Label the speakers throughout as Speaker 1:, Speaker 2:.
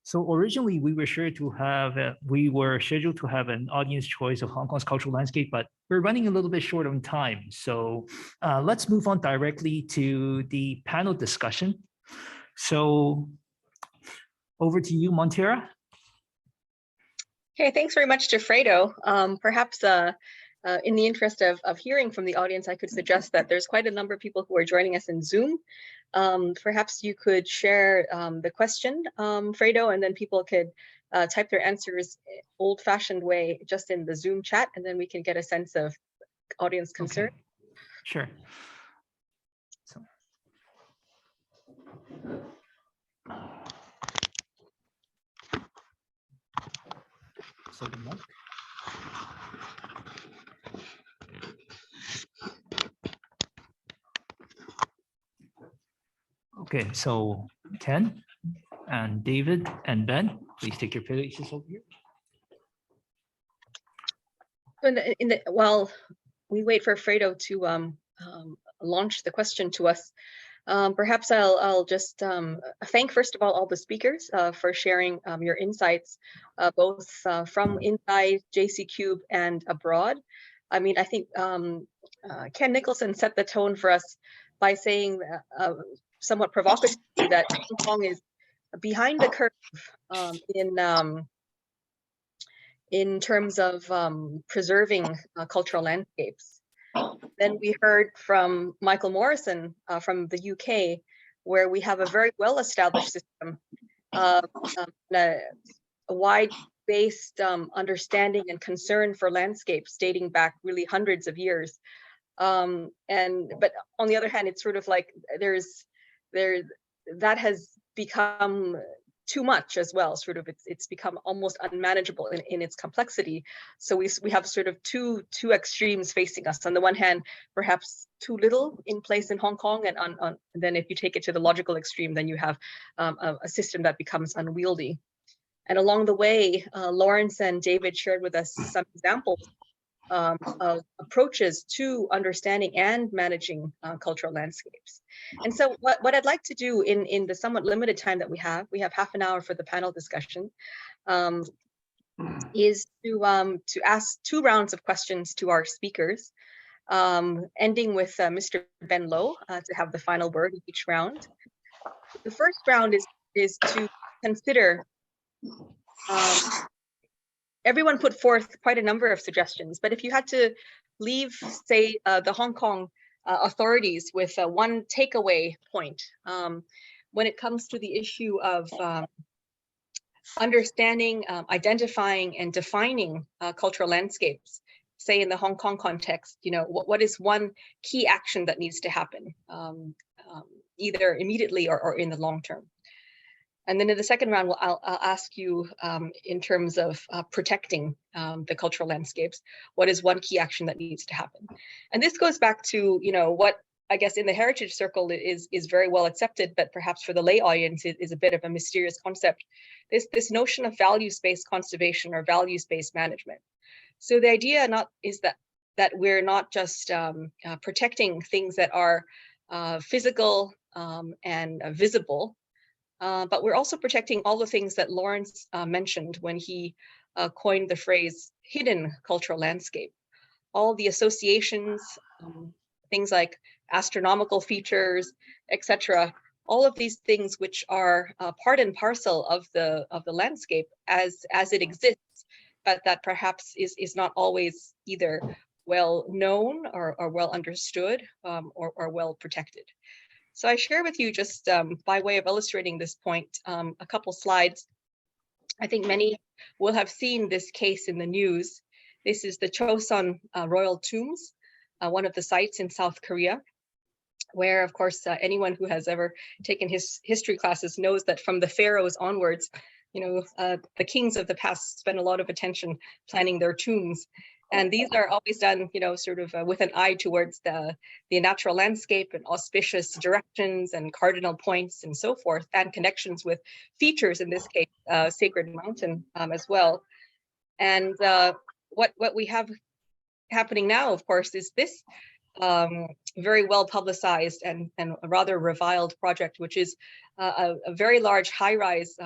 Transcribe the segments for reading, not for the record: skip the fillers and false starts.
Speaker 1: So originally we were sure to have, we were scheduled to have an audience choice of Hong Kong's cultural landscape, but we're running a little bit short on time. So let's move on directly to the panel discussion. So over to you, Montera.
Speaker 2: Okay, thanks very much to Fredo. Perhaps in the interest of hearing from the audience, I could suggest that there's quite a number of people who are joining us in Zoom. Perhaps you could share the question, Fredo, and then people could type their answers old-fashioned way just in the Zoom chat, and then we can get a sense of audience concern.
Speaker 1: Okay. Sure. So the mic. Okay, so Ken and David and Ben, please take your places over here.
Speaker 2: While we wait for Fredo to launch the question to us, perhaps I'll just thank, first of all the speakers for sharing your insights, both from inside JC Cube and abroad. I mean, I think Ken Nicholson set the tone for us by saying somewhat provocatively that Hong Kong is behind the curve in terms of preserving cultural landscapes. Then we heard from Michael Morrison from the UK, where we have a very well-established system, a wide-based understanding and concern for landscapes dating back really hundreds of years. But on the other hand, it's sort of like that has become too much as well. Sort of, it's become almost unmanageable in its complexity. So we have sort of two extremes facing us. On the one hand, perhaps too little in place in Hong Kong, and then if you take it to the logical extreme, then you have a system that becomes unwieldy. And along the way, Lawrence and David shared with us some examples of approaches to understanding and managing cultural landscapes. And so what I'd like to do in the somewhat limited time that we have half an hour for the panel discussion, is to ask 2 rounds of questions to our speakers, ending with Mr. Ben Low to have the final word in each round. The first round is to consider everyone put forth quite a number of suggestions, but if you had to leave, say, the Hong Kong authorities with one takeaway point when it comes to the issue of understanding, identifying, and defining cultural landscapes, say in the Hong Kong context, you know, what is one key action that needs to happen, either immediately or in the long term? And then in the second round, I'll ask you in terms of protecting the cultural landscapes, what is one key action that needs to happen? And this goes back to, you know, what I guess in the heritage circle is very well accepted, but perhaps for the lay audience is a bit of a mysterious concept. This notion of values-based conservation or values-based management. So the idea is that we're not just protecting things that are physical and visible, but we're also protecting all the things that Lawrence mentioned when he coined the phrase hidden cultural landscape. All the associations, things like astronomical features, etc. All of these things which are part and parcel of the landscape as it exists, but that perhaps is not always either well known or well understood or well protected. So I share with you, just by way of illustrating this point, a couple slides. I think many will have seen this case in the news. This is the Chosun Royal Tombs, one of the sites in South Korea, where, of course, anyone who has ever taken his history classes knows that from the pharaohs onwards, you know, the kings of the past spent a lot of attention planning their tombs. And these are always done, you know, sort of with an eye towards the natural landscape and auspicious directions and cardinal points and so forth, and connections with features, in this case, Sacred Mountain as well. And what we have happening now, of course, is this very well publicized and a rather reviled project, which is a very large high-rise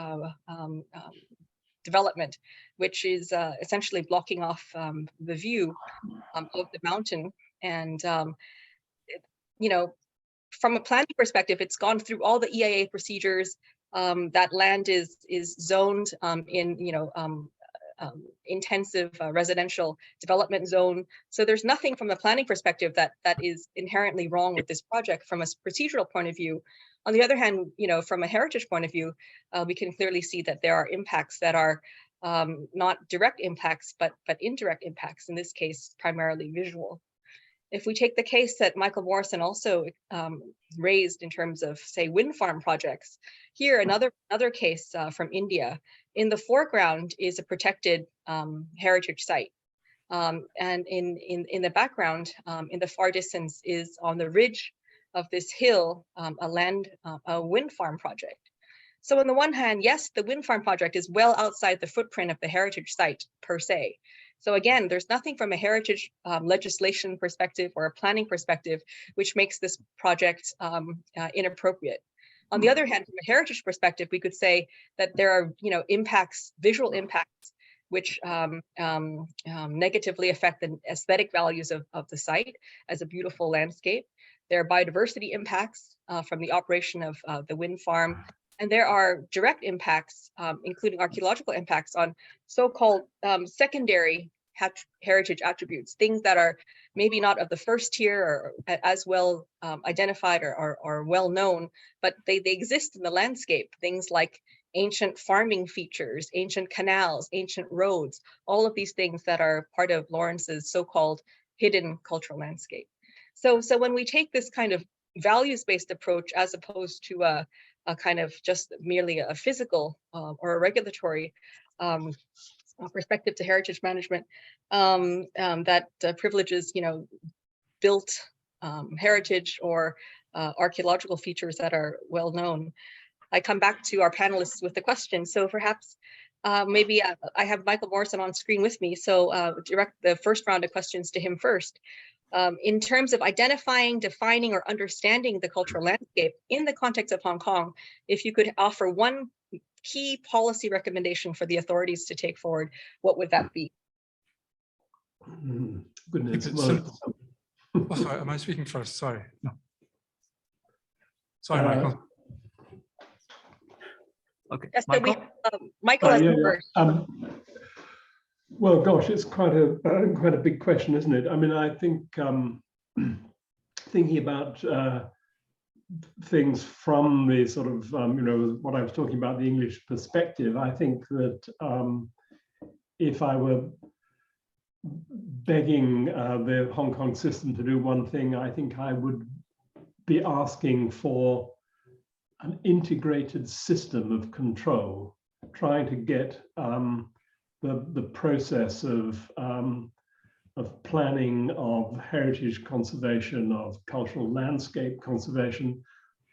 Speaker 2: development, which is essentially blocking off the view of the mountain. And you know, from a planning perspective, it's gone through all the EIA procedures. That land is zoned in intensive residential development zone. So there's nothing from a planning perspective that is inherently wrong with this project from a procedural point of view. On the other hand, from a heritage point of view, we can clearly see that there are impacts that are not direct impacts, but indirect impacts, in this case, primarily visual. If we take the case that Michael Morrison also raised in terms of, say, wind farm projects, here another case from India. In the foreground is a protected heritage site, and in the background, in the far distance, is on the ridge of this hill a wind farm project. So on the one hand, yes, the wind farm project is well outside the footprint of the heritage site per se. So again, there's nothing from a heritage legislation perspective or a planning perspective which makes this project inappropriate. On the other hand, from a heritage perspective, we could say that there are impacts, visual impacts, which negatively affect the aesthetic values of the site as a beautiful landscape. There are biodiversity impacts from the operation of the wind farm. And there are direct impacts, including archaeological impacts on so-called secondary heritage attributes, things that are maybe not of the first tier or as well identified or well known, but they exist in the landscape. Things like ancient farming features, ancient canals, ancient roads, all of these things that are part of Lawrence's so-called hidden cultural landscape. So when we take this kind of values-based approach as opposed to a kind of just merely a physical or a regulatory perspective to heritage management that privileges, built heritage or archaeological features that are well known. I come back to our panelists with the question. So perhaps maybe I have Michael Morrison on screen with me. So direct the first round of questions to him first. In terms of identifying, defining, or understanding the cultural landscape in the context of Hong Kong, if you could offer one key policy recommendation for the authorities to take forward, what would that be?
Speaker 3: Goodness. Well, oh, sorry, am I speaking first? Sorry. No. Sorry, Michael.
Speaker 1: Okay.
Speaker 2: Yes,
Speaker 1: Michael?
Speaker 2: Michael has
Speaker 4: yeah,
Speaker 2: first.
Speaker 4: Well, gosh, it's quite a big question, isn't it? I mean, I think thinking about things from the sort of what I was talking about, the English perspective, I think that if I were begging the Hong Kong system to do one thing, I think I would be asking for an integrated system of control, trying to get the process of planning, of heritage conservation, of cultural landscape conservation,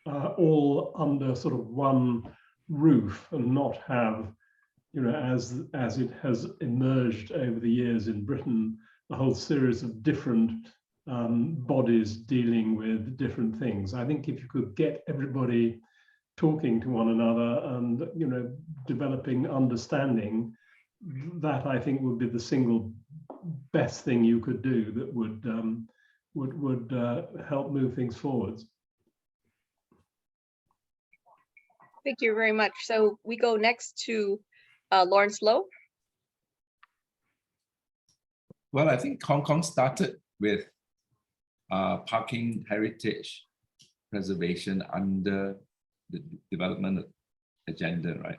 Speaker 4: all under sort of one roof, and not have, as it has emerged over the years in Britain, a whole series of different bodies dealing with different things. I think if you could get everybody talking to one another and developing understanding, that I think would be the single best thing you could do that would help move things forwards.
Speaker 2: Thank you very much. So we go next to Lawrence Lowe.
Speaker 5: Well, I think Hong Kong started with parking heritage preservation under the development agenda, right?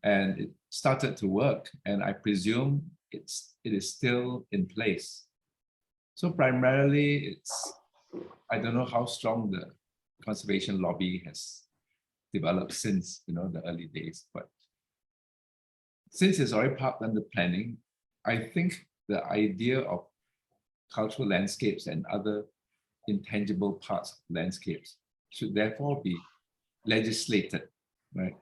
Speaker 5: And it started to work, and I presume it is still in place. So primarily, I don't know how strong the conservation lobby has developed since the early days, but since it's already parked under planning, I think the idea of cultural landscapes and other intangible parts of landscapes should therefore be legislated, right,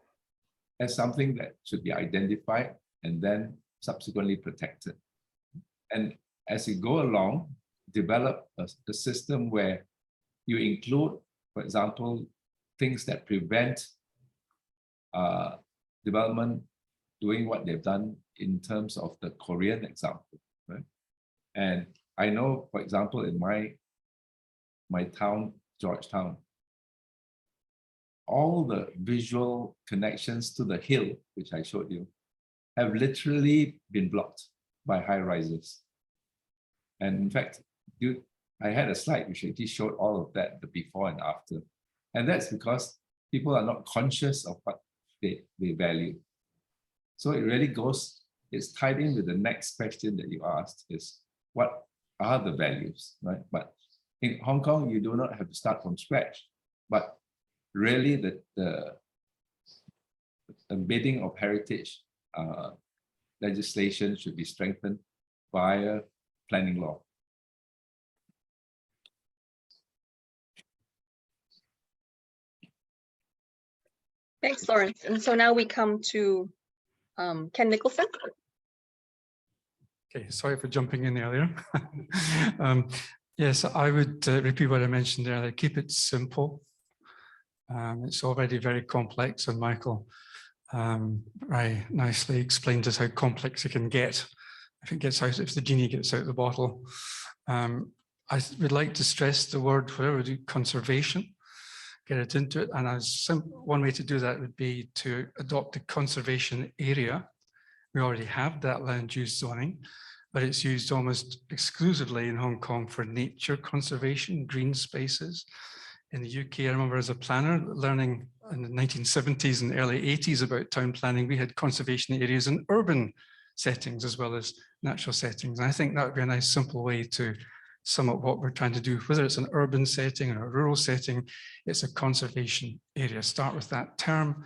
Speaker 5: as something that should be identified and then subsequently protected. And as you go along, develop a system where you include, for example, things that prevent development doing what they've done in terms of the Korean example, right? And I know, for example, in my town, Georgetown, all the visual connections to the hill, which I showed you, have literally been blocked by high rises. And in fact, I had a slide which actually showed all of that, the before and after. And that's because people are not conscious of what they value. So it really goes, it's tied in with the next question that you asked, is what are the values, right? But in Hong Kong, you do not have to start from scratch, but really the embedding of heritage legislation should be strengthened via planning law.
Speaker 2: Thanks, Lawrence. And so now we come to Ken Nicholson.
Speaker 3: Okay, sorry for jumping in earlier. Yes, I would repeat what I mentioned earlier. Keep it simple. It's already very complex, and Michael very nicely explained us how complex it can get if the genie gets out of the bottle. I would like to stress the word, whatever we do, conservation. Get it into it, and one way to do that would be to adopt a conservation area. We already have that land use zoning, but it's used almost exclusively in Hong Kong for nature conservation, green spaces. In the UK, I remember as a planner learning in the 1970s and early 80s about town planning, we had conservation areas in urban settings as well as natural settings. And I think that would be a nice simple way to sum up what we're trying to do, whether it's an urban setting or a rural setting, it's a conservation area. Start with that term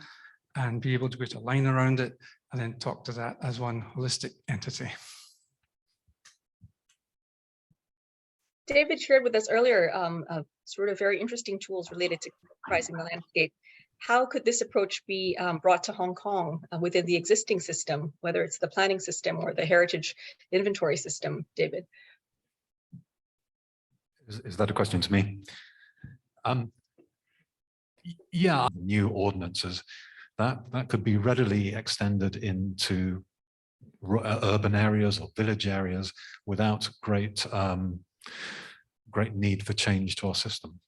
Speaker 3: and be able to put a line around it and then talk to that as one holistic entity.
Speaker 2: David shared with us earlier sort of very interesting tools related to characterizing the landscape. How could this approach be brought to Hong Kong within the existing system, whether it's the planning system or the heritage inventory system, David?
Speaker 6: Is that a question to me? Yeah, new ordinances that could be readily extended into urban areas or village areas without great need for change to our system.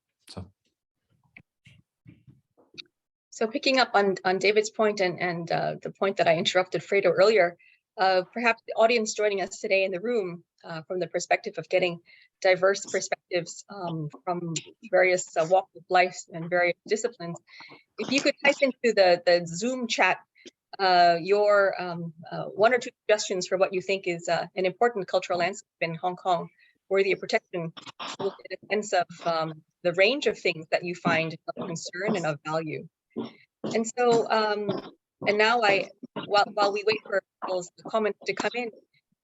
Speaker 2: So picking up on David's point and the point that I interrupted Fredo earlier, perhaps the audience joining us today in the room from the perspective of getting diverse perspectives from various walks of life and various disciplines. If you could type into the Zoom chat your one or two suggestions for what you think is an important cultural landscape in Hong Kong worthy of protection, we'll get a sense of the range of things that you find of concern and of value. And so, and now while we wait for people's comments to come in,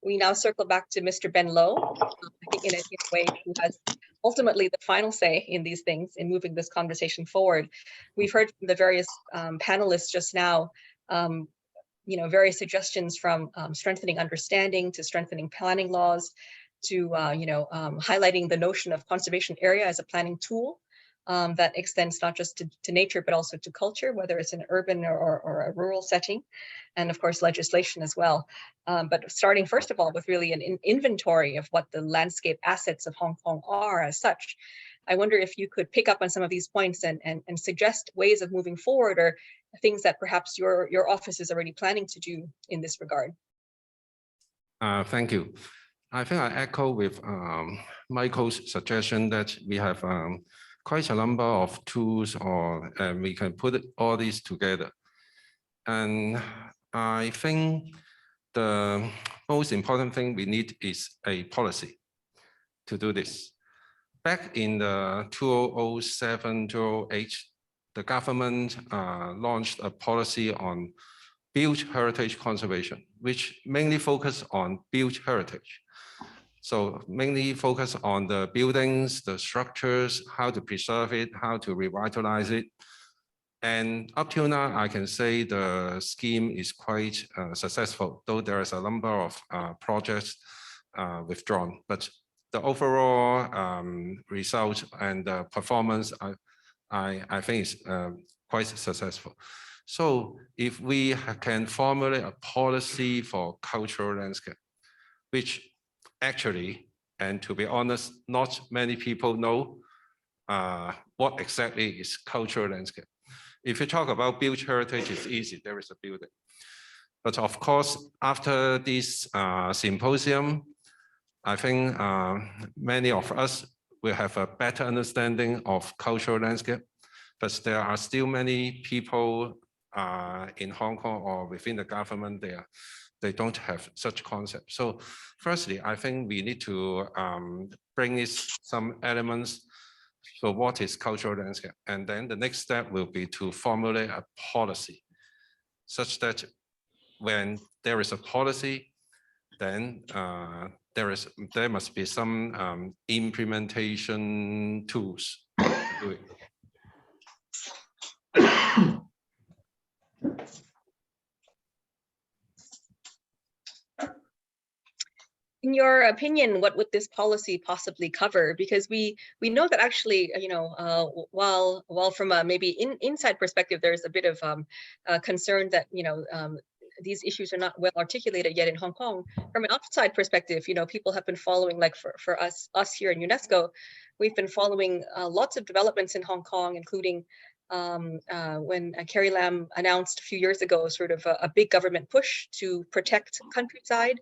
Speaker 2: we now circle back to Mr. Ben Low, I think in a way who has ultimately the final say in these things in moving this conversation forward. We've heard from the various panelists just now, various suggestions from strengthening understanding to strengthening planning laws to, highlighting the notion of conservation area as a planning tool that extends not just to nature, but also to culture, whether it's an urban or a rural setting, and of course, legislation as well. But starting first of all with really an inventory of what the landscape assets of Hong Kong are as such. I wonder if you could pick up on some of these points and suggest ways of moving forward or things that perhaps your office is already planning to do in this regard.
Speaker 7: Thank you. I think I echo with Michael's suggestion that we have quite a number of tools and we can put all these together. And I think the most important thing we need is a policy to do this. Back in the 2007, 2008, the government launched a policy on built heritage conservation, which mainly focused on built heritage. So mainly focus on the buildings, the structures, how to preserve it, how to revitalize it. And up till now, I can say the scheme is quite successful, though there is a number of projects withdrawn. But the overall result and the performance, I think is quite successful. So if we can formulate a policy for cultural landscape, which actually, and to be honest, not many people know what exactly is cultural landscape. If you talk about built heritage, it's easy, there is a building. But of course, after this symposium, I think many of us will have a better understanding of cultural landscape, but there are still many people in Hong Kong or within the government there, they don't have such concepts. So firstly, I think we need to bring in some elements. So what is cultural landscape? And then the next step will be to formulate a policy such that when there is a policy, then there must be some implementation tools to do it.
Speaker 2: In your opinion, what would this policy possibly cover? Because we know that actually, you know, while from a maybe inside perspective, there's a bit of concern that, you know, these issues are not well articulated yet in Hong Kong. From an outside perspective, you know, people have been following, like for us here in UNESCO, we've been following lots of developments in Hong Kong, including when Carrie Lam announced a few years ago, sort of a big government push to protect countryside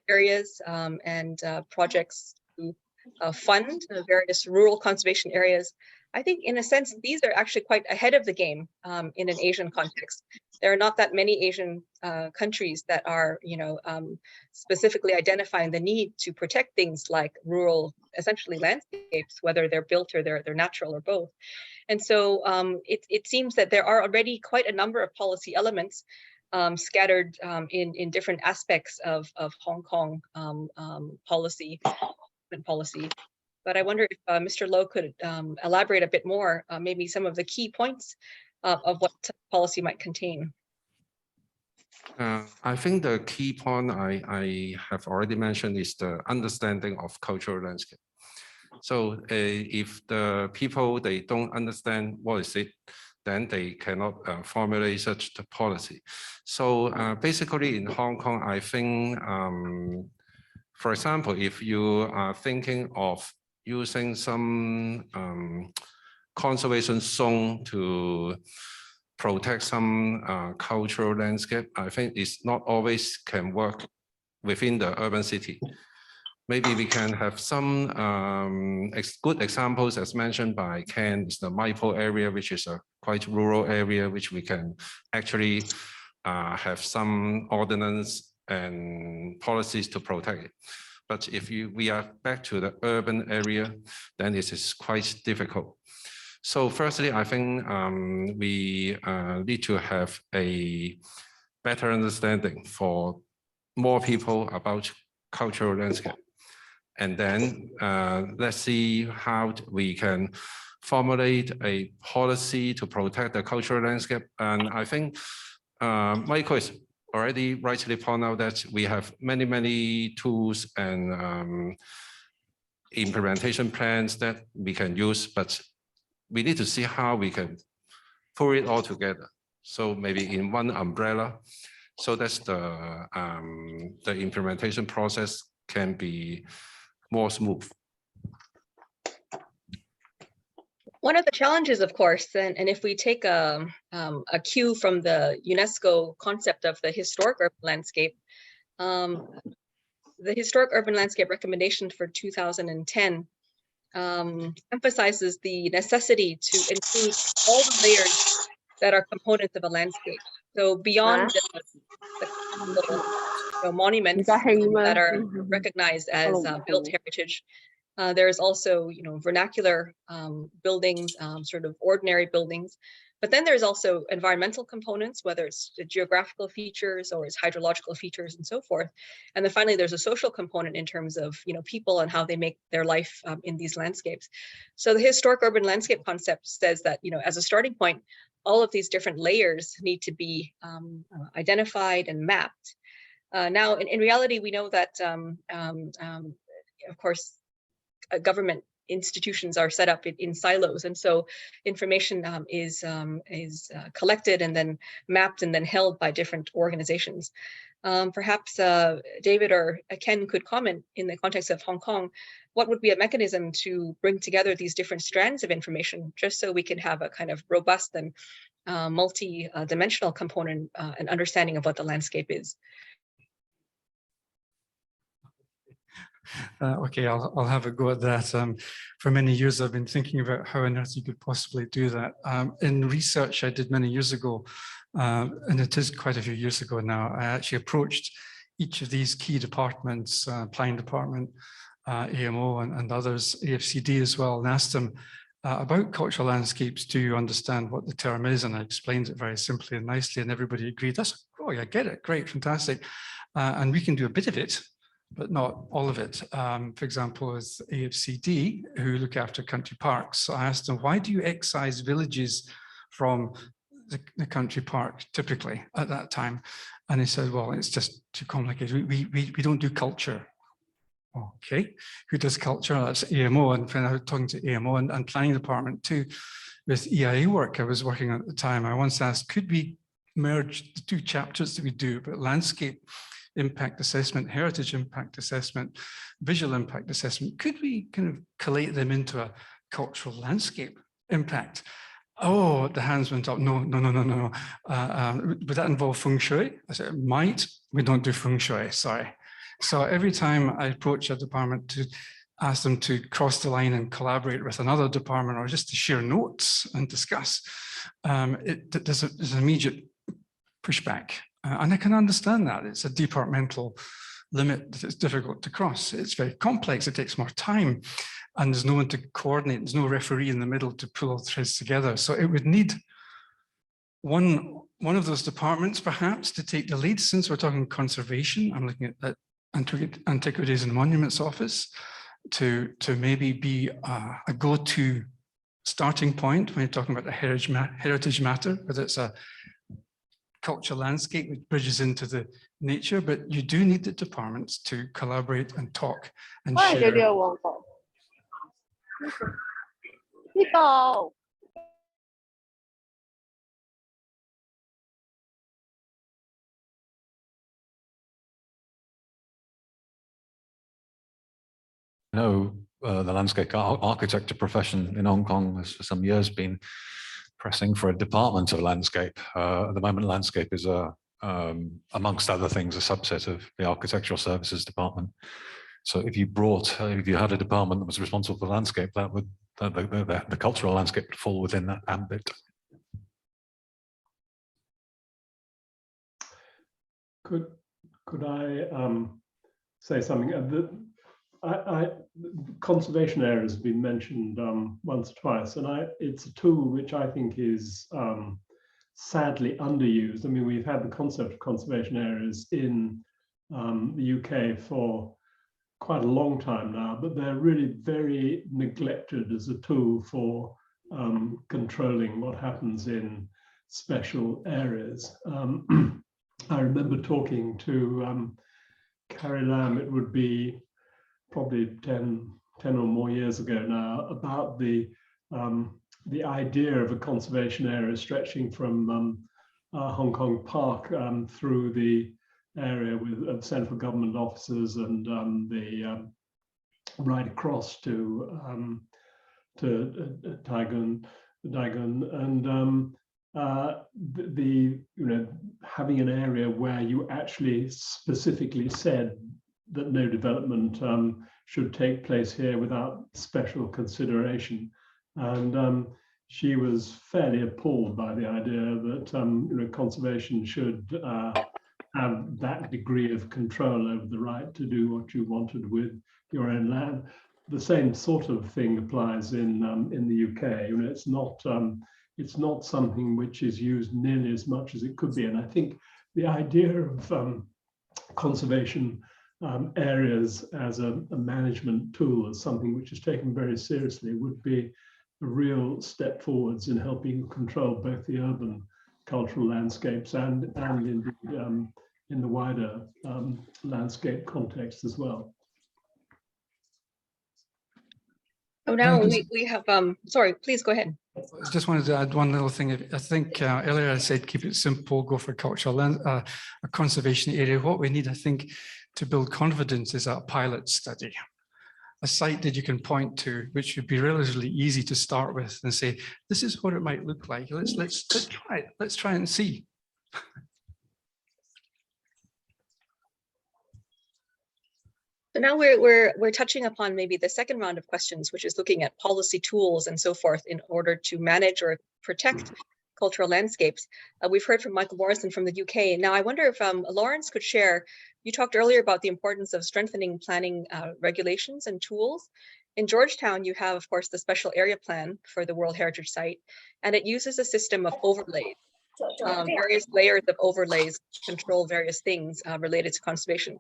Speaker 2: areas and projects to fund various rural conservation areas. I think in a sense, these are actually quite ahead of the game in an Asian context. There are not that many Asian countries that are, you know, specifically identifying the need to protect things like rural, essentially landscapes, whether they're built or they're natural or both. And so it seems that there are already quite a number of policy elements scattered in different aspects of Hong Kong policy. But I wonder if Mr. Loh could elaborate a bit more, maybe some of the key points of what policy might contain.
Speaker 7: I think the key point I have already mentioned is the understanding of cultural landscape. So if the people, they don't understand what is it, then they cannot formulate such the policy. So basically in Hong Kong, I think, for example, if you are thinking of using some conservation zone to protect some cultural landscape, I think it's not always can work within the urban city. Maybe we can have some good examples, as mentioned by Ken, is the Maipo area, which is a quite rural area, which we can actually have some ordinance and policies to protect it. But if we are back to the urban area, then this is quite difficult. So firstly, I think we need to have a better understanding for more people about cultural landscape. And then let's see how we can formulate a policy to protect the cultural landscape. And I think Michael has already rightly pointed out that we have many tools and implementation plans that we can use, but we need to see how we can pull it all together. So maybe in one umbrella, so that's the implementation process can be more smooth.
Speaker 2: One of the challenges, of course, and if we take a cue from the UNESCO concept of the historic urban landscape, the historic urban landscape recommendation for 2010 emphasizes the necessity to include all the layers that are components of a landscape. So beyond the monuments that are recognized as built heritage, there's also, you know, vernacular buildings, sort of ordinary buildings. But then there's also environmental components, whether it's the geographical features or its hydrological features and so forth. And then finally, there's a social component in terms of, you know, people and how they make their life in these landscapes. So the historic urban landscape concept says that, you know, as a starting point, all of these different layers need to be identified and mapped. Now, in reality, we know that of course, government institutions are set up in silos, and so information is collected and then mapped and then held by different organizations. Perhaps David or Ken could comment in the context of Hong Kong, what would be a mechanism to bring together these different strands of information, just so we can have a kind of robust and multi-dimensional component and understanding of what the landscape is.
Speaker 3: Okay, I'll have a go at that. For many years, I've been thinking about how on earth you could possibly do that. In research I did many years ago, and it is quite a few years ago now, I actually approached each of these key departments, planning department, AMO and others, AFCD as well, and asked them about cultural landscapes. Do you understand what the term is? And I explained it very simply and nicely, and everybody agreed. Oh, yeah, I get it. Great, fantastic. And we can do a bit of it, but not all of it. For example, with AFCD, who look after country parks, so I asked them, why do you excise villages from the country park typically at that time? And they said, well, it's just too complicated. We don't do culture. Okay, who does culture? That's AMO. And when I was talking to AMO and planning department too, with EIA work I was working on at the time, I once asked, could we merge the two chapters that we do about landscape impact assessment, heritage impact assessment, visual impact assessment? Could we kind of collate them into a cultural landscape impact? Oh, the hands went up. No. Would that involve feng shui? I said, it might. We don't do feng shui, sorry. So every time I approach a department to ask them to cross the line and collaborate with another department, or just to share notes and discuss, there's an immediate pushback. And I can understand that. It's a departmental limit that it's difficult to cross. It's very complex, it takes more time, and there's no one to coordinate, there's no referee in the middle to pull all the threads together. So it would need one of those departments perhaps to take the lead. Since we're talking conservation, I'm looking at Antiquities and Monuments Office to maybe be a go-to starting point when you're talking about the heritage matter, whether it's a cultural landscape which bridges into the nature, but you do need the departments to collaborate and talk and share.
Speaker 6: I know the landscape architecture profession in Hong Kong has for some years been pressing for a department of landscape. At the moment, landscape is amongst other things, a subset of the architectural services department. So if you had a department that was responsible for landscape, the cultural landscape would fall within that ambit.
Speaker 4: Could I say something? Conservation areas have been mentioned once or twice, and it's a tool which I think is sadly underused. I mean, we've had the concept of conservation areas in the UK for quite a long time now, but they're really very neglected as a tool for controlling what happens in special areas. I remember talking to Carrie Lamb, it would be probably 10 or more years ago now, about the idea of a conservation area stretching from Hong Kong Park through the area of central government offices and right across to Daigun, and having an area where you actually specifically said that no development should take place here without special consideration. And she was fairly appalled by the idea that conservation should have that degree of control over the right to do what you wanted with your own land. The same sort of thing applies in the UK. It's not something which is used nearly as much as it could be. And I think the idea of conservation areas as a management tool, as something which is taken very seriously, would be a real step forwards in helping control both the urban cultural landscapes and indeed in the wider landscape context as well.
Speaker 2: Oh, now we have, sorry, please go ahead.
Speaker 3: I just wanted to add one little thing. I think earlier I said keep it simple, go for cultural land, a conservation area. What we need, I think, to build confidence is a pilot study. A site that you can point to, which would be relatively easy to start with and say, this is what it might look like. Let's try it. Let's try and see.
Speaker 2: So now we're touching upon maybe the second round of questions, which is looking at policy tools and so forth in order to manage or protect cultural landscapes. We've heard from Michael Morrison from the UK. Now I wonder if Lawrence could share, you talked earlier about the importance of strengthening planning regulations and tools. In Georgetown, you have, of course, the special area plan for the World Heritage Site, and it uses a system of overlays. Various layers of overlays control various things related to conservation.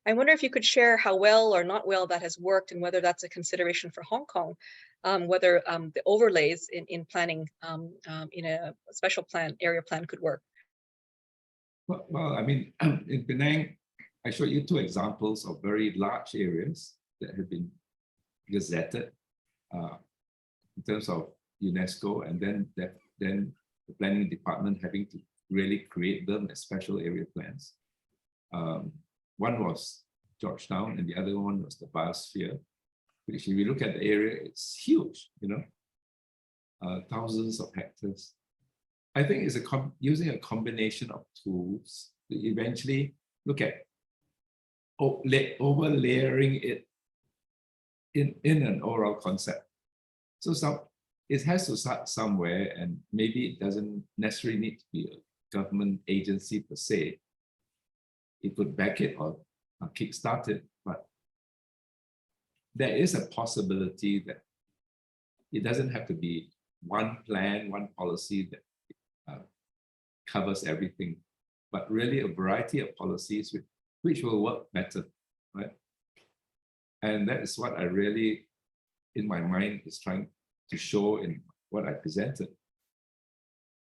Speaker 2: I wonder if you could share how well or not well that has worked and whether that's a consideration for Hong Kong, whether the overlays in planning in a special plan, area plan could work.
Speaker 5: Well, I mean, in Penang, I showed you two examples of very large areas that have been gazetted in terms of UNESCO, and then the planning department having to really create them as special area plans. One was Georgetown and the other one was the biosphere, which if you look at the area, it's huge, you know, thousands of hectares. I think it's using a combination of tools to eventually look at over-layering it in an overall concept. So it has to start somewhere, and maybe it doesn't necessarily need to be a government agency per se. It could back it or kickstart it, but there is a possibility that it doesn't have to be one plan, one policy that covers everything, but really a variety of policies which will work better, right? And that is what I really, in my mind, is trying to show in what I presented.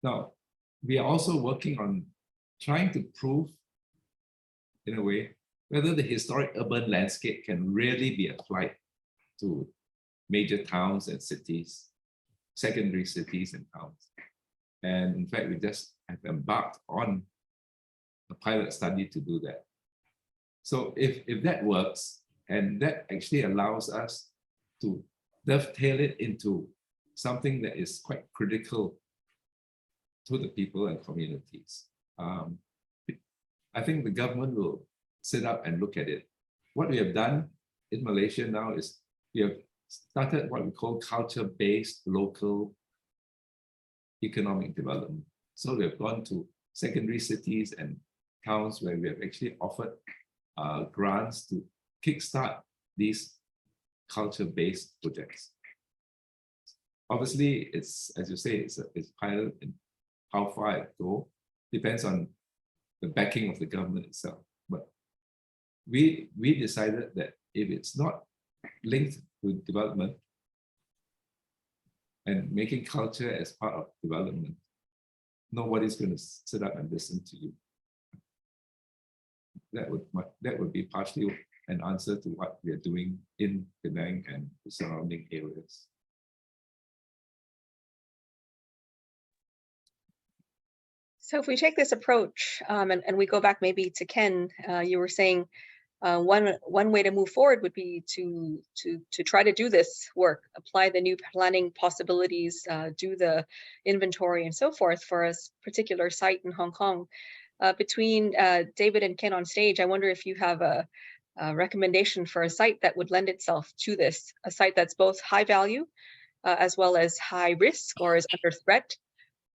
Speaker 5: Now, we are also working on trying to prove, in a way, whether the historic urban landscape can really be applied to major towns and cities, secondary cities and towns. And in fact, we just have embarked on a pilot study to do that. So if that works, and that actually allows us to dovetail it into something that is quite critical to the people and communities. I think the government will sit up and look at it. What we have done in Malaysia now is we have started what we call culture-based local economic development. So we have gone to secondary cities and towns where we have actually offered grants to kickstart these culture-based projects. Obviously, it's, as you say, it's pilot, and how far it go depends on the backing of the government itself. But we decided that if it's not linked to development and making culture as part of development, nobody's going to sit up and listen to you. That would be partially an answer to what we are doing in Penang and the surrounding areas.
Speaker 2: So if we take this approach and we go back maybe to Ken, you were saying one way to move forward would be to try to do this work, apply the new planning possibilities, do the inventory and so forth for a particular site in Hong Kong. Between David and Ken on stage, I wonder if you have a recommendation for a site that would lend itself to this, a site that's both high value as well as high risk or is under threat,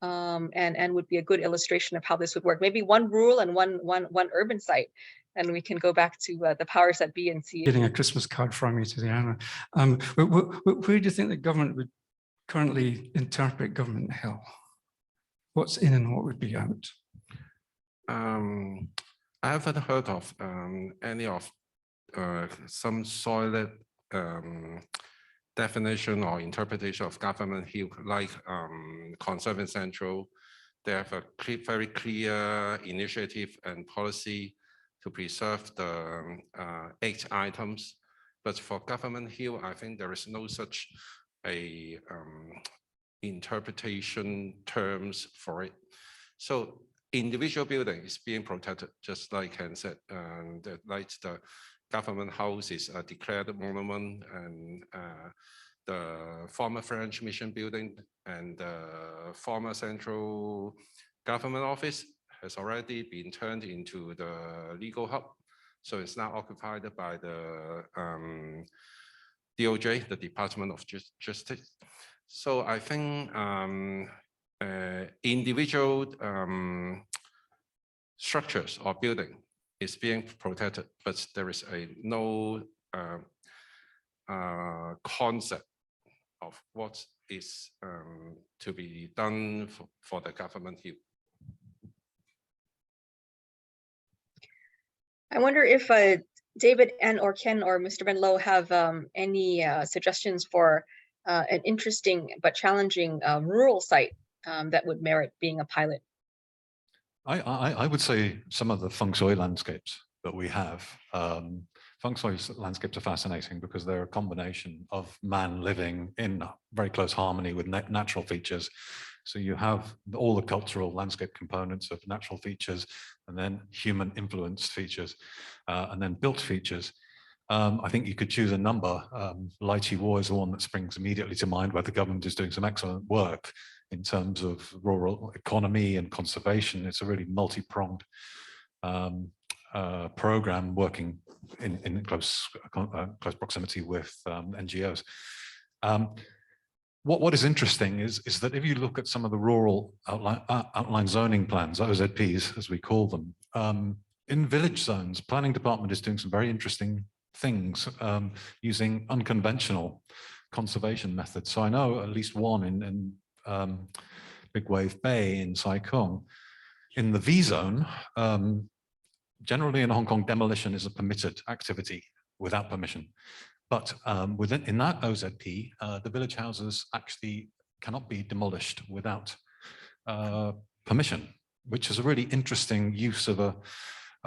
Speaker 2: and would be a good illustration of how this would work. Maybe one rural and one urban site, and we can go back to the powers that be and see.
Speaker 3: Getting a Christmas card from you to the Anna. Where do you think the government would currently interpret government hell? What's in and what would be out?
Speaker 7: I haven't heard of any of some solid definition or interpretation of government hill, like Conserving Central. They have a very clear initiative and policy to preserve the 8 items. But for Government Hill, I think there is no such a interpretation terms for it. So individual building is being protected, just like Ken said, like the Government House is a declared monument, and the former French Mission building and the former Central Government Office has already been turned into the legal hub. So it's now occupied by the DOJ, the Department of Justice. So I think individual structures or building is being protected, but there is no concept of what is to be done for the Government Hill.
Speaker 2: I wonder if David and or Ken or Mr. Benlow have any suggestions for an interesting but challenging rural site that would merit being a pilot.
Speaker 6: I would say some of the feng shui landscapes that we have. Feng shui landscapes are fascinating because they're a combination of man living in very close harmony with natural features. So you have all the cultural landscape components of natural features, and then human influenced features, and then built features. I think you could choose a number. Lai Chi Wo is the one that springs immediately to mind, where the government is doing some excellent work in terms of rural economy and conservation. It's a really multi-pronged program working in close proximity with NGOs. What is interesting is that if you look at some of the rural outline zoning plans, OZPs as we call them, in village zones, planning department is doing some very interesting things using unconventional conservation methods. So I know at least one in Big Wave Bay in Sai Kung. In the V zone, generally in Hong Kong, demolition is a permitted activity without permission. But in that OZP, the village houses actually cannot be demolished without permission, which is a really interesting use of a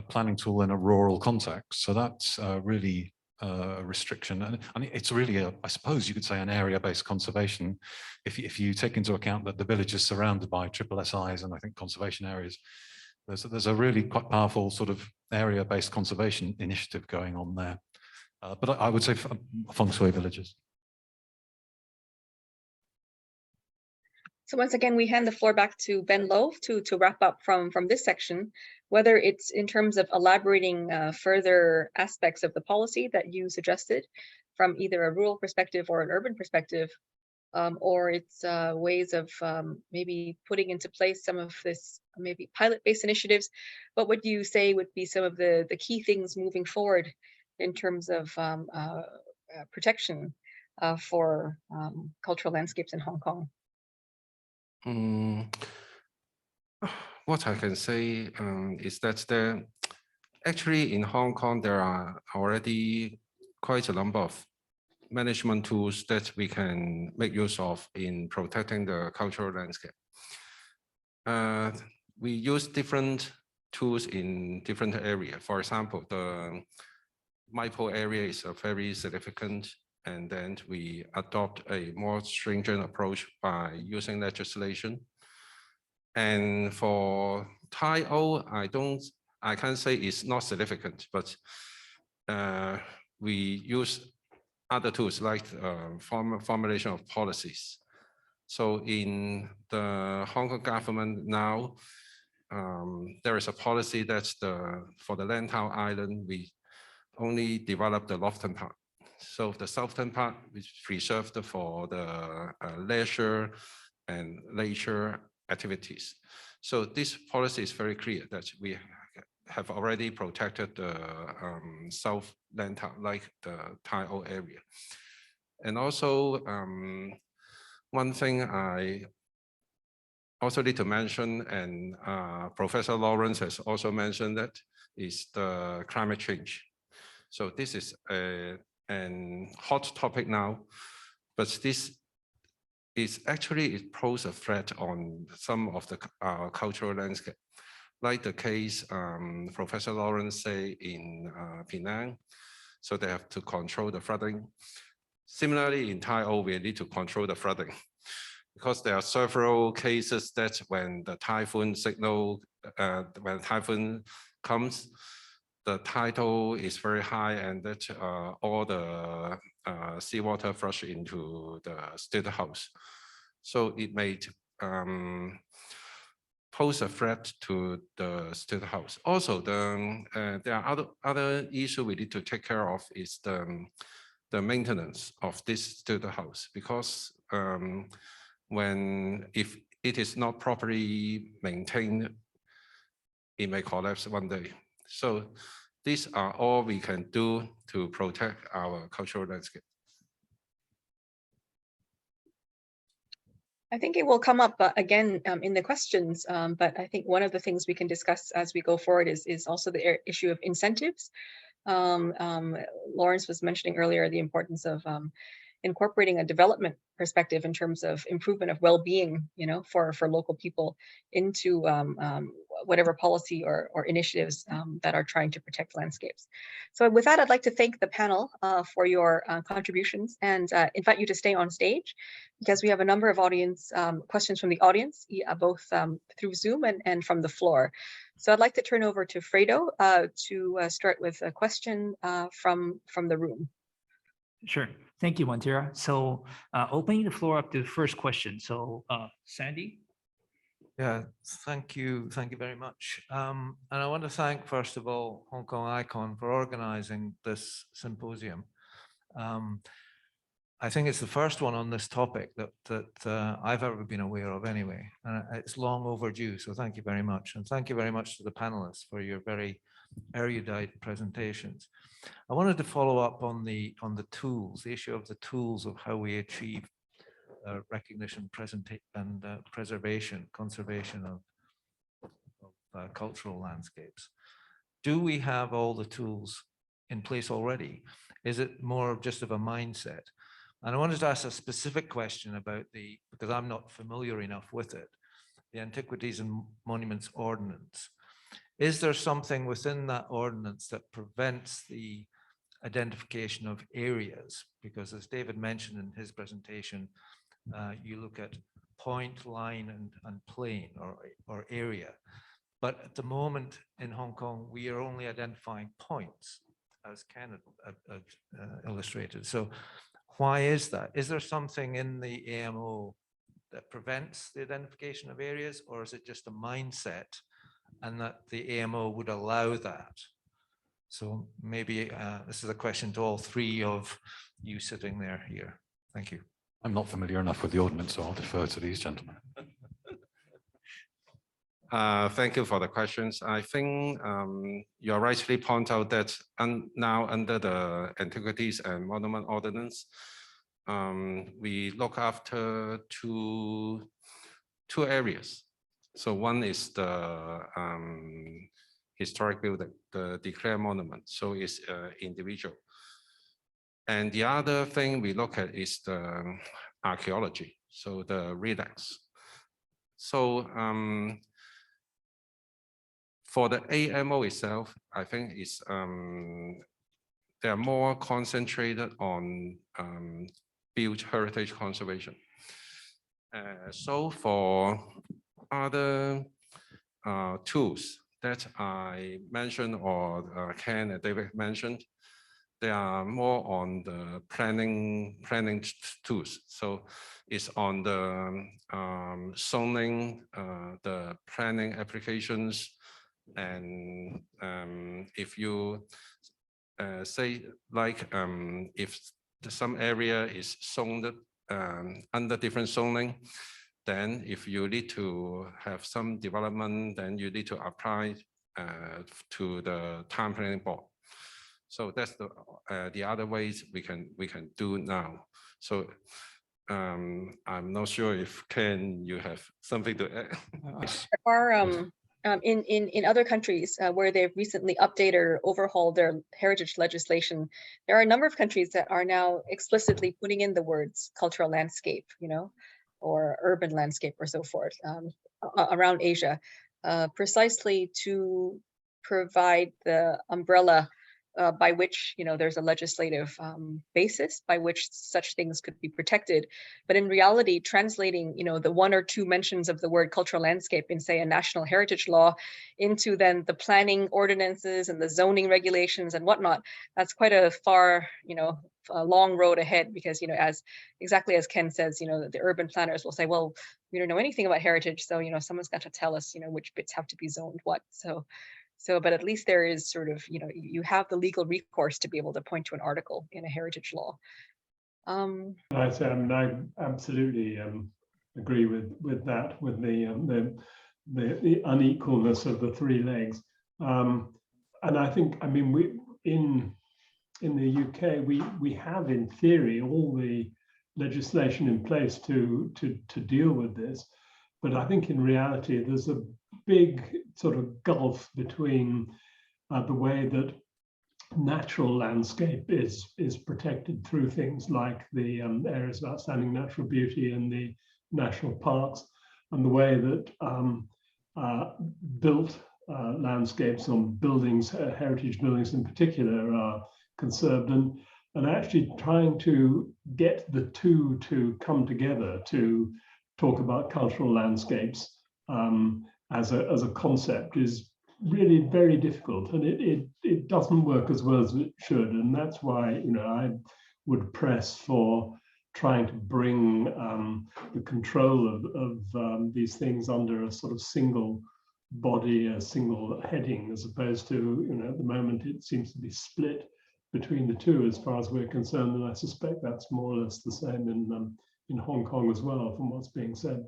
Speaker 6: planning tool in a rural context. So that's really a restriction. And it's really, I suppose you could say, an area-based conservation. If you take into account that the village is surrounded by triple SIs and I think conservation areas, there's a really quite powerful sort of area-based conservation initiative going on there. But I would say feng shui villages.
Speaker 2: So once again, we hand the floor back to Ben Lowe to wrap up from this section, whether it's in terms of elaborating further aspects of the policy that you suggested from either a rural perspective or an urban perspective, or it's ways of maybe putting into place some of this maybe pilot-based initiatives. What would you say would be some of the key things moving forward in terms of protection for cultural landscapes in Hong Kong?
Speaker 7: What I can say is that actually in Hong Kong, there are already quite a number of management tools that we can make use of in protecting the cultural landscape. We use different tools in different areas. For example, the MIPO area is a very significant, and then we adopt a more stringent approach by using legislation. And for Tai O, I can't say it's not significant, but we use other tools like formulation of policies. So in the Hong Kong government now, there is a policy that's for the Lantau Island, we only develop the Lofton part. So the southern part is preserved for the leisure and nature activities. So this policy is very clear that we have already protected the South Lantau, like the Tai O area. And also, one thing I also need to mention, and Professor Lawrence has also mentioned that, is the climate change. So this is a hot topic now, but this is actually, it poses a threat on some of the cultural landscape. Like the case Professor Lawrence say in Penang. So they have to control the flooding. Similarly, in Tai O, we need to control the flooding because there are several cases that when the typhoon signal, when typhoon comes, the tidal is very high and that all the seawater flush into the state house. So it may pose a threat to the state house. Also, there are other issue we need to take care of is the maintenance of this state house, because if it is not properly maintained, it may collapse one day. So these are all we can do to protect our cultural landscape.
Speaker 2: I think it will come up again in the questions, but I think one of the things we can discuss as we go forward is also the issue of incentives. Lawrence was mentioning earlier the importance of incorporating a development perspective in terms of improvement of well-being, for local people into whatever policy or initiatives that are trying to protect landscapes. So with that, I'd like to thank the panel for your contributions and invite you to stay on stage because we have a number of questions from the audience, both through Zoom and from the floor. So I'd like to turn over to Fredo to start with a question from the room.
Speaker 1: Sure. Thank you, Wantira. So opening the floor up to the first question. So Sandy?
Speaker 8: Yeah, thank you. Thank you very much. And I want to thank, first of all, Hong Kong ICON for organizing this symposium. I think it's the first one on this topic that I've ever been aware of anyway. And it's long overdue, so thank you very much. And thank you very much to the panelists for your very erudite presentations. I wanted to follow up on the tools, the issue of the tools of how we achieve recognition, and preservation, conservation of cultural landscapes. Do we have all the tools in place already? Is it more just of a mindset? And I wanted to ask a specific question about because I'm not familiar enough with it, the Antiquities and Monuments Ordinance. Is there something within that ordinance that prevents the identification of areas? Because as David mentioned in his presentation, you look at point, line, and plane or area. But at the moment in Hong Kong, we are only identifying points, as Ken illustrated. So why is that? Is there something in the AMO that prevents the identification of areas, or is it just a mindset and that the AMO would allow that? So maybe this is a question to all three of you sitting there here. Thank you.
Speaker 6: I'm not familiar enough with the ordinance, so I'll defer to these gentlemen.
Speaker 7: Thank you for the questions. I think you rightly point out that now under the Antiquities and Monument Ordinance, we look after two areas. So one is the historic building, the declared monument. So it's individual. And the other thing we look at is the archaeology, so the relics. So for the AMO itself, I think it's they are more concentrated on built heritage conservation. So for other tools that I mentioned or Ken and David mentioned, they are more on the planning tools. So it's on the zoning, the planning applications. And if you say like if some area is zoned under different zoning, then if you need to have some development, then you need to apply to the town planning board. So that's the other ways we can do now. So I'm not sure if Ken, you have something to add.
Speaker 2: In other countries where they've recently updated or overhauled their heritage legislation, there are a number of countries that are now explicitly putting in the words cultural landscape, or urban landscape or so forth around Asia, precisely to provide the umbrella by which, there's a legislative basis by which such things could be protected. But in reality, translating, the one or two mentions of the word cultural landscape in, say, a national heritage law into then the planning ordinances and the zoning regulations and whatnot, that's quite a far, a long road ahead, because, as exactly as Ken says, the urban planners will say, well, we don't know anything about heritage, so, someone's got to tell us, which bits have to be zoned what. But at least there is sort of, you have the legal recourse to be able to point to an article in a heritage law.
Speaker 4: I say, I absolutely agree with that, with the unequalness of the three legs. And I think, we in the UK, we have in theory all the legislation in place to deal with this, but I think in reality there's a big sort of gulf between the way that natural landscape is protected through things like the areas of outstanding natural beauty and the national parks, and the way that built landscapes on buildings, heritage buildings in particular, are conserved, and actually trying to get the two to come together to talk about cultural landscapes as a concept is really very difficult, and it doesn't work as well as it should. And that's why I would press for trying to bring the control of these things under a sort of single body, a single heading, as opposed to at the moment it seems to be split between the two as far as we're concerned, and I suspect that's more or less the same in Hong Kong as well, from what's being said.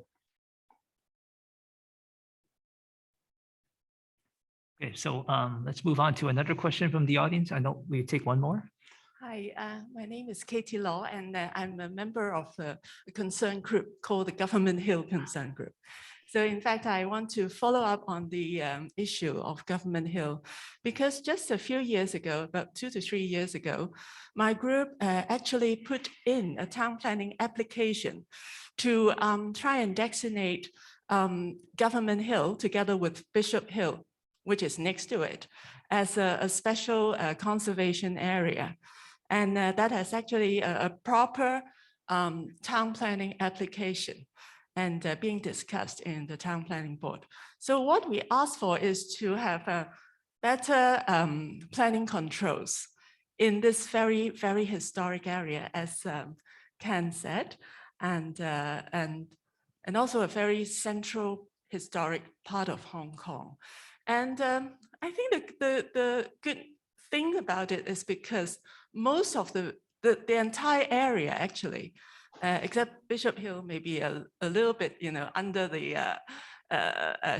Speaker 1: Okay, so let's move on to another question from the audience. I know we take one more.
Speaker 9: Hi, my name is Katie Law, and I'm a member of a concern group called the Government Hill Concern Group. So in fact, I want to follow up on the issue of Government Hill, because just a few years ago, about 2 to 3 years ago, my group actually put in a town planning application to try and designate Government Hill together with Bishop Hill, which is next to it, as a special conservation area. And that has actually a proper town planning application and being discussed in the town planning board. So what we ask for is to have a better planning controls in this very, very historic area, as Ken said, and also a very central historic part of Hong Kong. And I think the good thing about it is because most of the entire area actually, except Bishop Hill, maybe a little bit, under the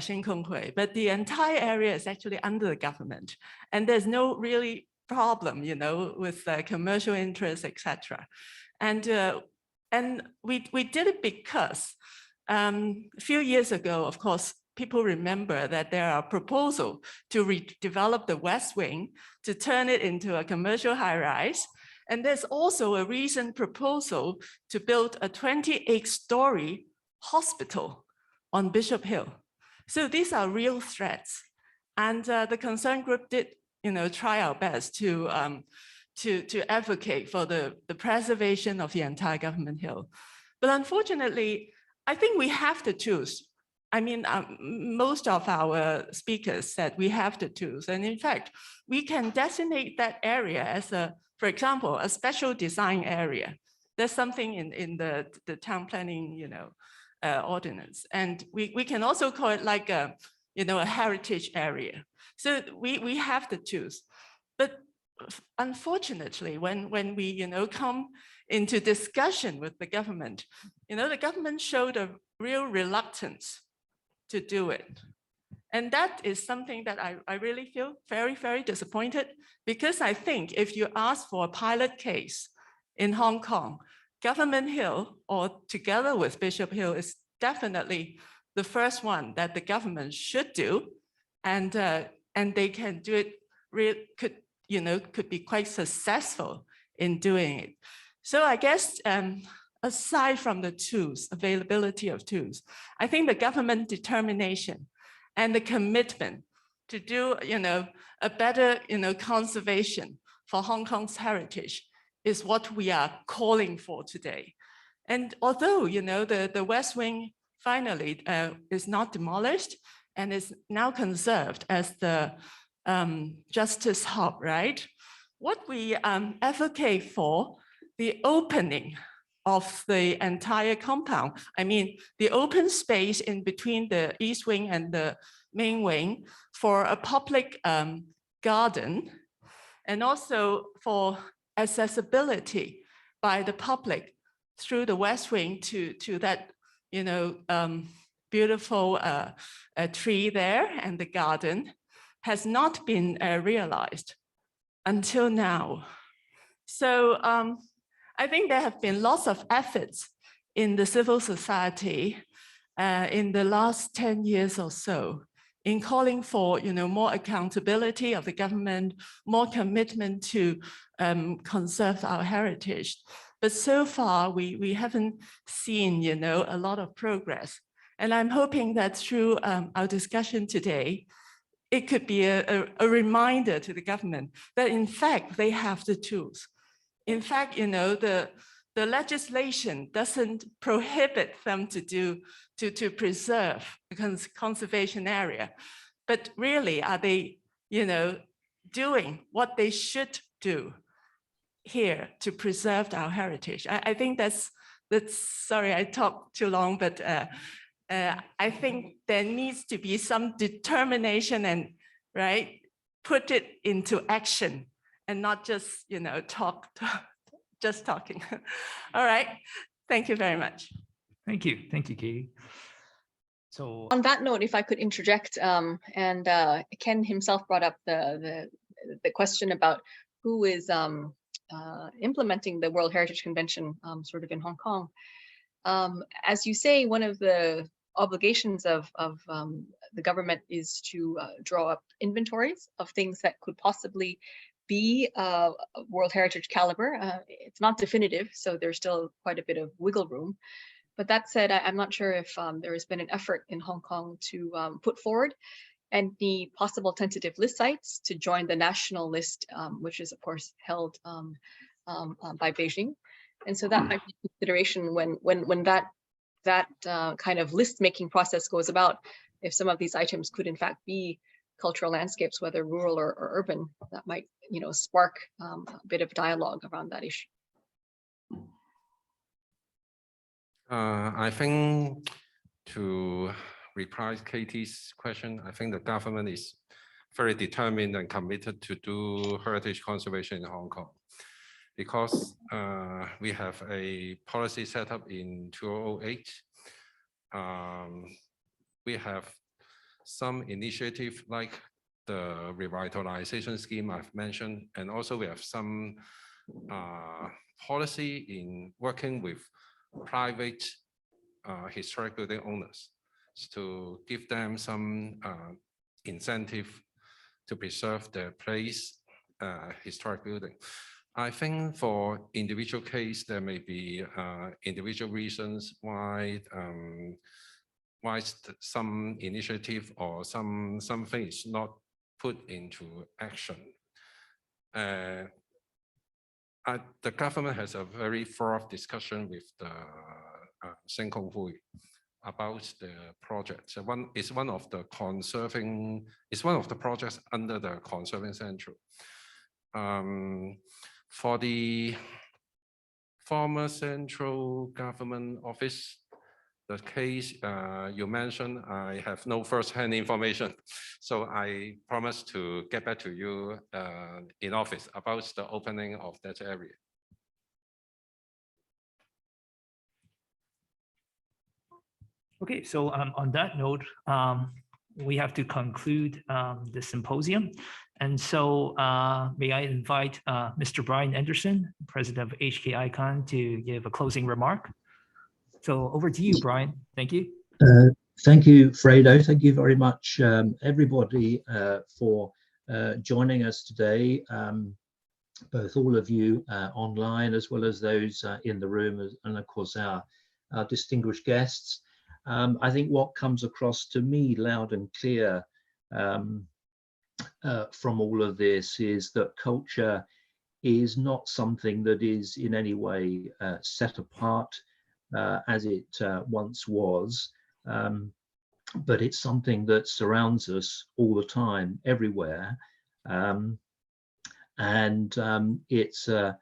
Speaker 9: Shin Kong Hui, but the entire area is actually under the government, and there's no really problem, with commercial interests, etc. And we did it because a few years ago, of course, people remember that there are proposals to redevelop the West Wing to turn it into a commercial high-rise. And there's also a recent proposal to build a 28-story hospital on Bishop Hill. So these are real threats. And the concern group did, try our best to advocate for the preservation of the entire Government Hill. But unfortunately, I think we have to choose. I mean, most of our speakers said we have to choose. And in fact, we can designate that area as for example, a special design area. There's something in the town planning, ordinance. And we can also call it like a heritage area. So we have to choose. But unfortunately, when we, come into discussion with the government, the government showed a real reluctance to do it. And that is something that I really feel very, very disappointed, because I think if you ask for a pilot case in Hong Kong, Government Hill, or together with Bishop Hill, is definitely the first one that the government should do, and they can do it. Could be quite successful in doing it. So I guess aside from the tools, availability of tools, I think the government determination and the commitment to do, a better, conservation for Hong Kong's heritage is what we are calling for today. And although, the West Wing finally is not demolished and is now conserved as the Justice Hub, right? What we advocate for, the opening of the entire compound. I mean, the open space in between the East Wing and the main wing for a public garden, and also for accessibility by the public through the West Wing to that, beautiful tree there and the garden has not been realized until now. So I think there have been lots of efforts in the civil society in the last 10 years or so in calling for, more accountability of the government, more commitment to conserve our heritage. But so far, we haven't seen, a lot of progress. And I'm hoping that through our discussion today, it could be a reminder to the government that in fact, they have the tools. In fact, the legislation doesn't prohibit them to preserve the conservation area, but really are they, doing what they should do here to preserve our heritage? I think that's sorry, I talked too long, but I think there needs to be some determination and, right, put it into action and not just, just talking. All right, thank you very much.
Speaker 1: Thank you, Katie. So
Speaker 2: on that note, if I could interject, and Ken himself brought up the question about who is implementing the World Heritage Convention sort of in Hong Kong. As you say, one of the obligations of the government is to draw up inventories of things that could possibly be World Heritage caliber. It's not definitive, so there's still quite a bit of wiggle room. But that said, I'm not sure if there has been an effort in Hong Kong to put forward any possible tentative list sites to join the national list, which is of course held by Beijing. And so that might be a consideration when that kind of list making process goes about. If some of these items could in fact be cultural landscapes, whether rural or urban, that might spark a bit of dialogue around that issue.
Speaker 7: I think to reply to Katie's question, I think the government is very determined and committed to do heritage conservation in Hong Kong, because we have a policy set up in 2008. We have some initiative like the revitalization scheme I've mentioned, and also we have some policy in working with private historic building owners to give them some incentive to preserve their place, historic building. I think for individual case, there may be individual reasons why some initiative or something is not put into action. The government has a very thorough discussion with the Seng Kong Hui about the project. So it's one of the projects under the Conserving Central. For the former central government office, the case you mentioned, I have no first-hand information. So I promise to get back to you in office about the opening of that area.
Speaker 1: okay, so on that note, we have to conclude the symposium. And so may I invite Mr. Brian Anderson, President of HK Icon, to give a closing remark. So over to you, Brian. Thank you.
Speaker 10: Thank you, Fredo. Thank you very much, everybody, for joining us today, both all of you online as well as those in the room, and of course our distinguished guests. I think what comes across to me loud and clear from all of this is that culture is not something that is in any way set apart as it once was, but it's something that surrounds us all the time, everywhere. It's a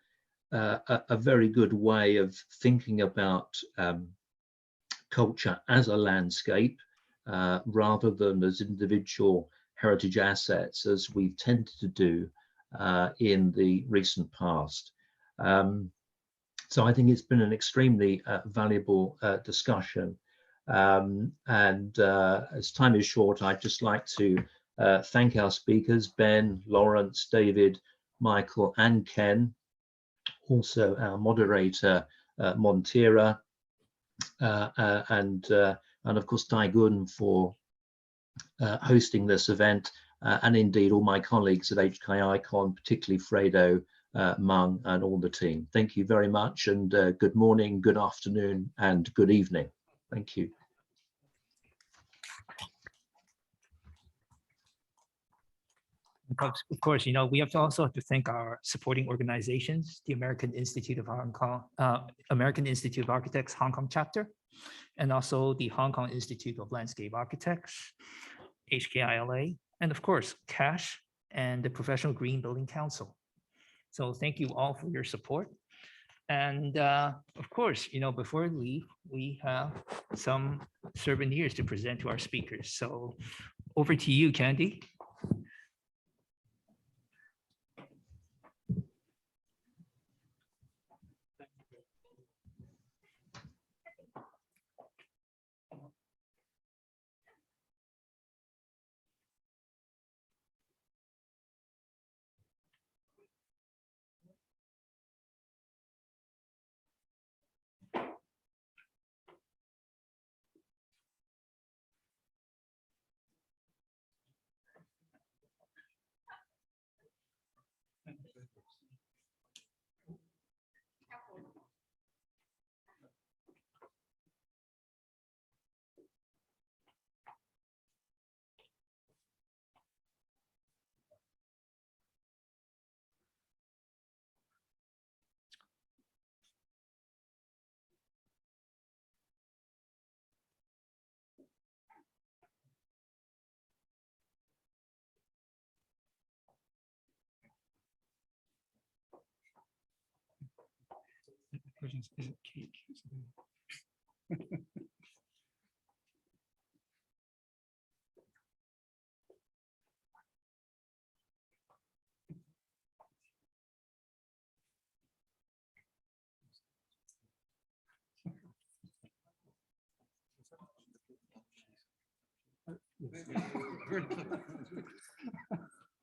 Speaker 10: very good way of thinking about culture as a landscape rather than as individual heritage assets, as we've tended to do in the recent past. So I think it's been an extremely valuable discussion. As time is short, I'd just like to thank our speakers, Ben, Lawrence, David, Michael, and Ken. Also our moderator, Montira, and of course Daigun for hosting this event, and indeed all my colleagues at HK Icon, particularly Fredo, Mung, and all the team. Thank you very much, and good morning, good afternoon, and good evening. Thank you.
Speaker 1: Of course, you know, we have to also have to thank our supporting organizations, the American Institute of Hong Kong, American Institute of Architects Hong Kong chapter, and also the Hong Kong Institute of Landscape Architects, HKILA, and of course, CASH and the Professional Green Building Council. So thank you all for your support. And of course, you know, before we leave, we have some souvenirs to present to our speakers. So over to you, Candy. Is it cake?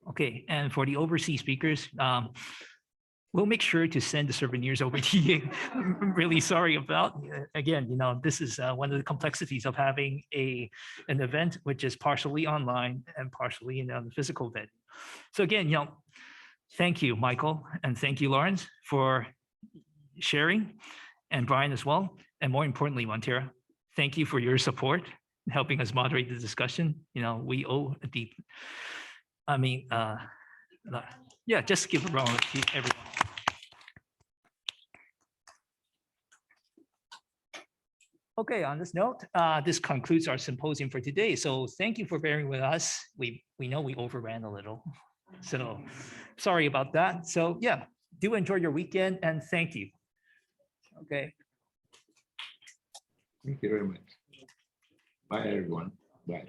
Speaker 1: Okay, and for the overseas speakers, we'll make sure to send the souvenirs over to you. I'm really sorry about, again, you know, this is one of the complexities of having an event which is partially online and partially in the physical venue. So again, you know, thank you, Michael, and thank you, Lawrence, for sharing, and Brian as well. And more importantly, Montira, thank you for your support, helping us moderate the discussion. You know, we owe a deep, I mean, yeah, just give a round of applause to everyone. Okay, on this note, this concludes our symposium for today. So thank you for bearing with us. We know we overran a little, so sorry about that. So yeah, do enjoy your weekend, and thank you. Okay.
Speaker 5: Thank you very much. Bye, everyone. Bye.